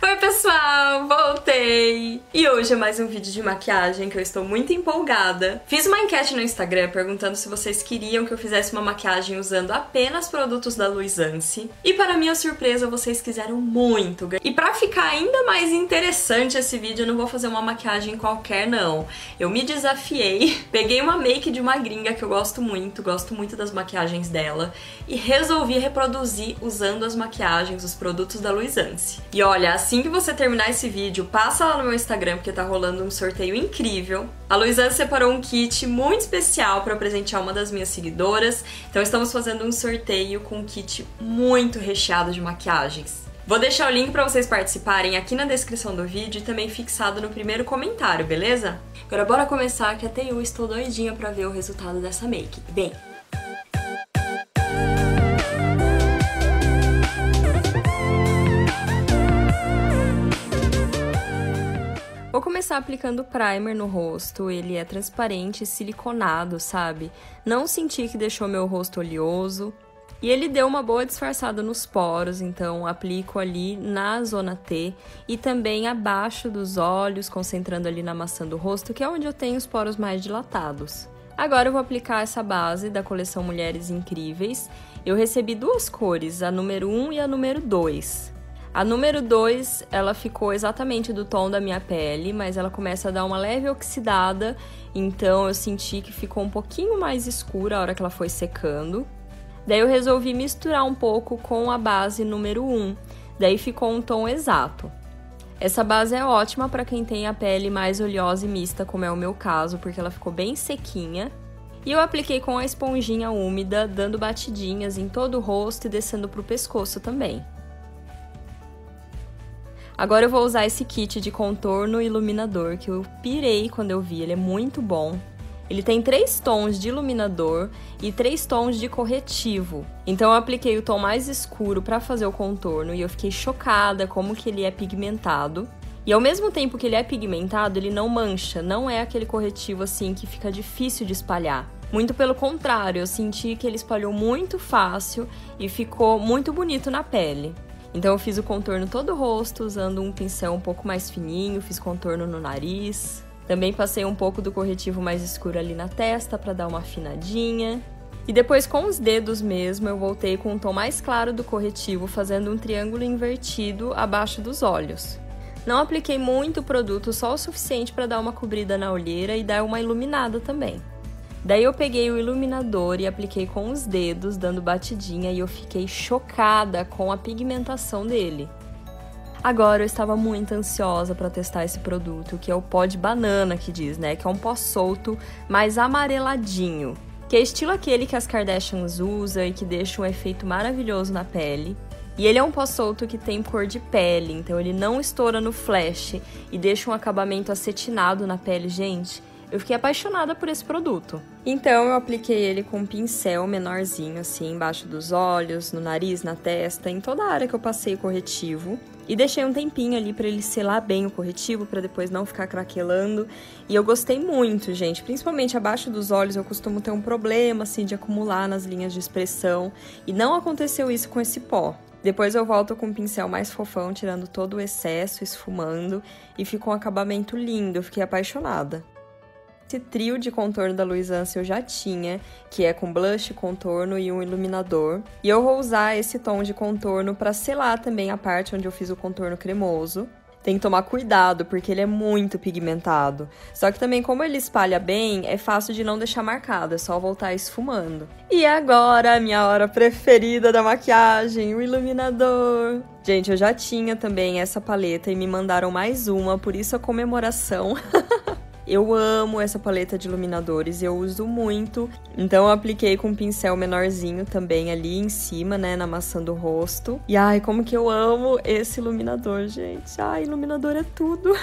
Oi pessoal, voltei! E hoje é mais um vídeo de maquiagem que eu estou muito empolgada. Fiz uma enquete no Instagram perguntando se vocês queriam que eu fizesse uma maquiagem usando apenas produtos da Luisance. E para minha surpresa, vocês quiseram muito. E pra ficar ainda mais interessante esse vídeo, eu não vou fazer uma maquiagem qualquer não. Eu me desafiei, peguei uma make de uma gringa que eu gosto muito das maquiagens dela, e resolvi reproduzir usando as maquiagens, os produtos da Luisance. E olha, assim que você terminar esse vídeo, passa lá no meu Instagram porque tá rolando um sorteio incrível. A Luisance separou um kit muito especial para presentear uma das minhas seguidoras, então estamos fazendo um sorteio com um kit muito recheado de maquiagens. Vou deixar o link para vocês participarem aqui na descrição do vídeo e também fixado no primeiro comentário, beleza? Agora bora começar, que até eu estou doidinha pra ver o resultado dessa make. Bem, vou começar aplicando primer no rosto. Ele é transparente e siliconado, sabe? Não senti que deixou meu rosto oleoso. E ele deu uma boa disfarçada nos poros, então aplico ali na zona T e também abaixo dos olhos, concentrando ali na maçã do rosto, que é onde eu tenho os poros mais dilatados. Agora eu vou aplicar essa base da coleção Mulheres Incríveis. Eu recebi duas cores, a número 1 e a número 2. A número 2, ela ficou exatamente do tom da minha pele, mas ela começa a dar uma leve oxidada, então eu senti que ficou um pouquinho mais escura a hora que ela foi secando. Daí eu resolvi misturar um pouco com a base número 1, daí ficou um tom exato. Essa base é ótima para quem tem a pele mais oleosa e mista, como é o meu caso, porque ela ficou bem sequinha. E eu apliquei com a esponjinha úmida, dando batidinhas em todo o rosto e descendo para o pescoço também. Agora eu vou usar esse kit de contorno e iluminador, que eu pirei quando eu vi, ele é muito bom. Ele tem 3 tons de iluminador e 3 tons de corretivo. Então eu apliquei o tom mais escuro para fazer o contorno e eu fiquei chocada como que ele é pigmentado. E ao mesmo tempo que ele é pigmentado, ele não mancha, não é aquele corretivo assim que fica difícil de espalhar. Muito pelo contrário, eu senti que ele espalhou muito fácil e ficou muito bonito na pele. Então eu fiz o contorno todo o rosto usando um pincel um pouco mais fininho, fiz contorno no nariz. Também passei um pouco do corretivo mais escuro ali na testa para dar uma afinadinha. E depois com os dedos mesmo eu voltei com um tom mais claro do corretivo, fazendo um triângulo invertido abaixo dos olhos. Não apliquei muito produto, só o suficiente para dar uma cobrida na olheira e dar uma iluminada também. Daí eu peguei o iluminador e apliquei com os dedos, dando batidinha, e eu fiquei chocada com a pigmentação dele. Agora eu estava muito ansiosa para testar esse produto, que é o pó de banana que diz, né? Que é um pó solto, mais amareladinho. Que é estilo aquele que as Kardashians usam e que deixa um efeito maravilhoso na pele. E ele é um pó solto que tem cor de pele, então ele não estoura no flash e deixa um acabamento acetinado na pele, gente. Eu fiquei apaixonada por esse produto. Então eu apliquei ele com um pincel menorzinho, assim, embaixo dos olhos, no nariz, na testa, em toda a área que eu passei o corretivo. E deixei um tempinho ali pra ele selar bem o corretivo, pra depois não ficar craquelando. E eu gostei muito, gente. Principalmente abaixo dos olhos eu costumo ter um problema, assim, de acumular nas linhas de expressão. E não aconteceu isso com esse pó. Depois eu volto com um pincel mais fofão, tirando todo o excesso, esfumando. E ficou um acabamento lindo, eu fiquei apaixonada. Esse trio de contorno da Luisance eu já tinha, que é com blush, contorno e um iluminador. E eu vou usar esse tom de contorno para selar também a parte onde eu fiz o contorno cremoso. Tem que tomar cuidado, porque ele é muito pigmentado. Só que também, como ele espalha bem, é fácil de não deixar marcado, é só voltar esfumando. E agora, a minha hora preferida da maquiagem, o iluminador. Gente, eu já tinha também essa paleta e me mandaram mais uma, por isso a comemoração. Eu amo essa paleta de iluminadores, eu uso muito. Então eu apliquei com um pincel menorzinho também ali em cima, né, na maçã do rosto. E ai, como que eu amo esse iluminador, gente. Ai, iluminador é tudo.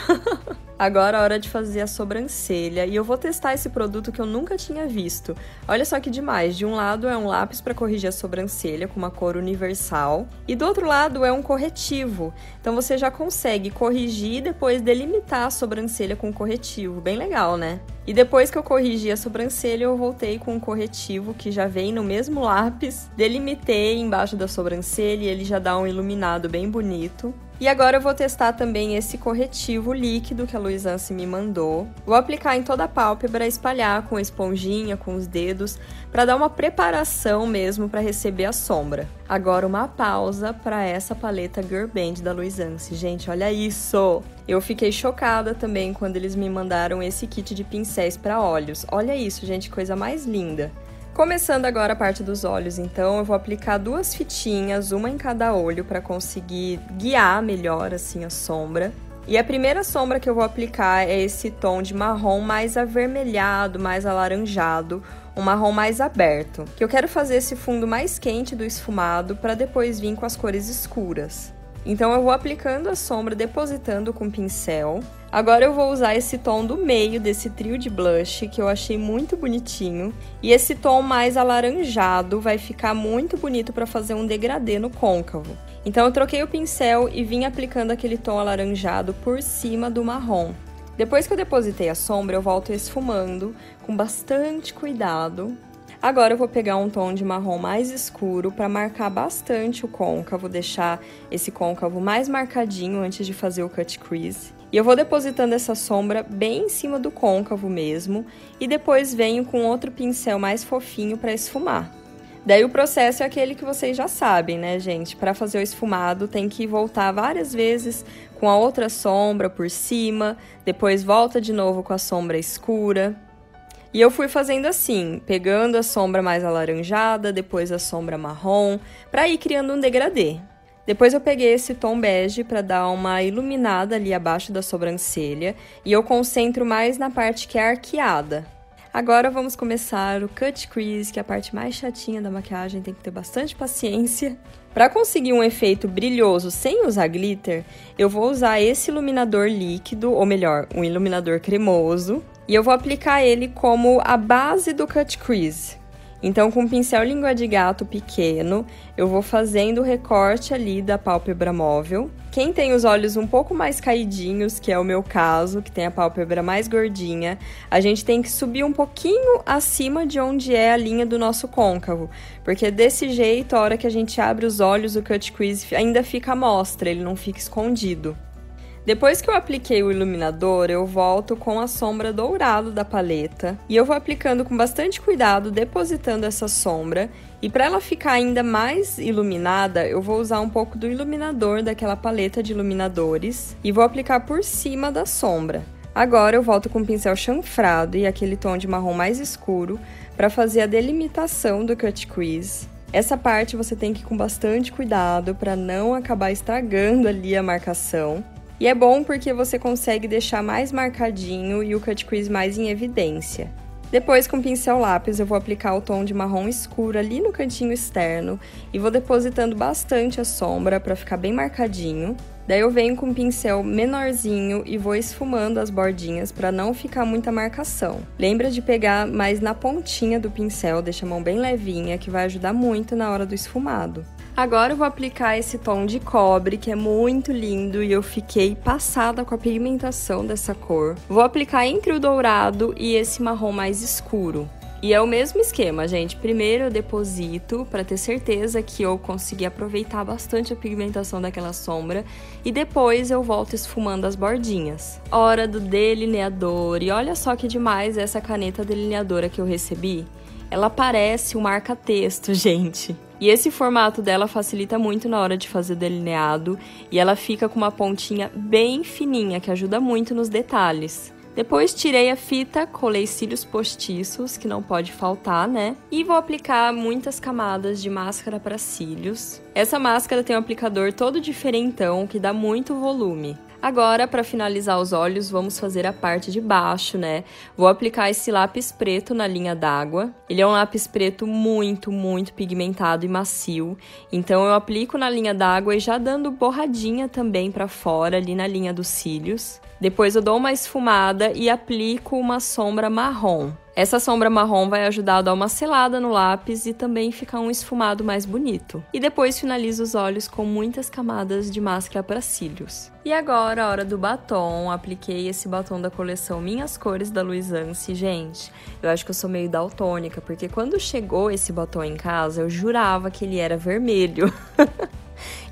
Agora é hora de fazer a sobrancelha e eu vou testar esse produto que eu nunca tinha visto. Olha só que demais, de um lado é um lápis para corrigir a sobrancelha com uma cor universal e do outro lado é um corretivo. Então você já consegue corrigir e depois delimitar a sobrancelha com corretivo, bem legal, né? E depois que eu corrigi a sobrancelha, eu voltei com um corretivo que já vem no mesmo lápis, delimitei embaixo da sobrancelha e ele já dá um iluminado bem bonito. E agora eu vou testar também esse corretivo líquido que a Luisance me mandou. Vou aplicar em toda a pálpebra, espalhar com a esponjinha, com os dedos, para dar uma preparação mesmo para receber a sombra. Agora uma pausa para essa paleta Girl Band da Luisance. Gente, olha isso! Eu fiquei chocada também quando eles me mandaram esse kit de pincéis para olhos. Olha isso, gente, coisa mais linda! Começando agora a parte dos olhos, então, eu vou aplicar 2 fitinhas, uma em cada olho, para conseguir guiar melhor, assim, a sombra. E a primeira sombra que eu vou aplicar é esse tom de marrom mais avermelhado, mais alaranjado, um marrom mais aberto. Que eu quero fazer esse fundo mais quente do esfumado, para depois vir com as cores escuras. Então, eu vou aplicando a sombra, depositando com o pincel. Agora eu vou usar esse tom do meio desse trio de blush, que eu achei muito bonitinho. E esse tom mais alaranjado vai ficar muito bonito para fazer um degradê no côncavo. Então eu troquei o pincel e vim aplicando aquele tom alaranjado por cima do marrom. Depois que eu depositei a sombra, eu volto esfumando com bastante cuidado. Agora eu vou pegar um tom de marrom mais escuro para marcar bastante o côncavo, deixar esse côncavo mais marcadinho antes de fazer o cut crease. E eu vou depositando essa sombra bem em cima do côncavo mesmo, e depois venho com outro pincel mais fofinho para esfumar. Daí o processo é aquele que vocês já sabem, né, gente? Para fazer o esfumado tem que voltar várias vezes com a outra sombra por cima, depois volta de novo com a sombra escura. E eu fui fazendo assim, pegando a sombra mais alaranjada, depois a sombra marrom, para ir criando um degradê. Depois eu peguei esse tom bege para dar uma iluminada ali abaixo da sobrancelha e eu concentro mais na parte que é arqueada. Agora vamos começar o cut crease, que é a parte mais chatinha da maquiagem, tem que ter bastante paciência. Para conseguir um efeito brilhoso sem usar glitter, eu vou usar esse iluminador líquido, ou melhor, um iluminador cremoso. E eu vou aplicar ele como a base do cut crease. Então, com o pincel língua de gato pequeno, eu vou fazendo o recorte ali da pálpebra móvel. Quem tem os olhos um pouco mais caidinhos, que é o meu caso, que tem a pálpebra mais gordinha, a gente tem que subir um pouquinho acima de onde é a linha do nosso côncavo. Porque desse jeito, a hora que a gente abre os olhos, o cut crease ainda fica à mostra, ele não fica escondido. Depois que eu apliquei o iluminador, eu volto com a sombra dourada da paleta e eu vou aplicando com bastante cuidado, depositando essa sombra. E para ela ficar ainda mais iluminada, eu vou usar um pouco do iluminador daquela paleta de iluminadores e vou aplicar por cima da sombra. Agora eu volto com o pincel chanfrado e aquele tom de marrom mais escuro para fazer a delimitação do cut crease. Essa parte você tem que ir com bastante cuidado para não acabar estragando ali a marcação. E é bom porque você consegue deixar mais marcadinho e o cut crease mais em evidência. Depois, com o pincel lápis, eu vou aplicar o tom de marrom escuro ali no cantinho externo e vou depositando bastante a sombra para ficar bem marcadinho. Daí eu venho com um pincel menorzinho e vou esfumando as bordinhas para não ficar muita marcação. Lembra de pegar mais na pontinha do pincel, deixa a mão bem levinha, que vai ajudar muito na hora do esfumado. Agora eu vou aplicar esse tom de cobre, que é muito lindo e eu fiquei passada com a pigmentação dessa cor. Vou aplicar entre o dourado e esse marrom mais escuro. E é o mesmo esquema, gente. Primeiro eu deposito para ter certeza que eu consegui aproveitar bastante a pigmentação daquela sombra e depois eu volto esfumando as bordinhas. Hora do delineador. E olha só que demais essa caneta delineadora que eu recebi. Ela parece um marca-texto, gente. E esse formato dela facilita muito na hora de fazer o delineado e ela fica com uma pontinha bem fininha, que ajuda muito nos detalhes. Depois tirei a fita, colei cílios postiços, que não pode faltar, né? E vou aplicar muitas camadas de máscara para cílios. Essa máscara tem um aplicador todo diferentão, que dá muito volume. Agora, para finalizar os olhos, vamos fazer a parte de baixo, né? Vou aplicar esse lápis preto na linha d'água. Ele é um lápis preto muito pigmentado e macio. Então, eu aplico na linha d'água e já dando borradinha também para fora, ali na linha dos cílios. Depois eu dou uma esfumada e aplico uma sombra marrom. Essa sombra marrom vai ajudar a dar uma selada no lápis e também ficar um esfumado mais bonito. E depois finalizo os olhos com muitas camadas de máscara para cílios. E agora, a hora do batom. Apliquei esse batom da coleção Minhas Cores da Luisance. Gente, eu acho que eu sou meio daltônica, porque quando chegou esse batom em casa, eu jurava que ele era vermelho.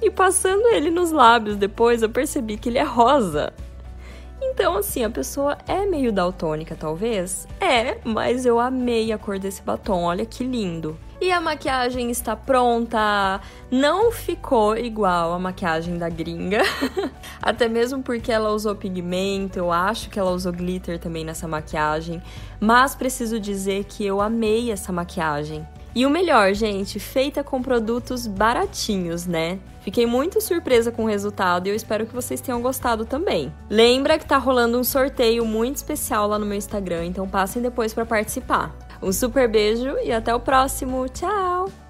E passando ele nos lábios depois, eu percebi que ele é rosa. Então, assim, a pessoa é meio daltônica, talvez? É, mas eu amei a cor desse batom, olha que lindo. E a maquiagem está pronta. Não ficou igual a maquiagem da gringa. Até mesmo porque ela usou pigmento, eu acho que ela usou glitter também nessa maquiagem. Mas preciso dizer que eu amei essa maquiagem. E o melhor, gente, feita com produtos baratinhos, né? Fiquei muito surpresa com o resultado e eu espero que vocês tenham gostado também. Lembra que tá rolando um sorteio muito especial lá no meu Instagram, então passem depois para participar. Um super beijo e até o próximo. Tchau!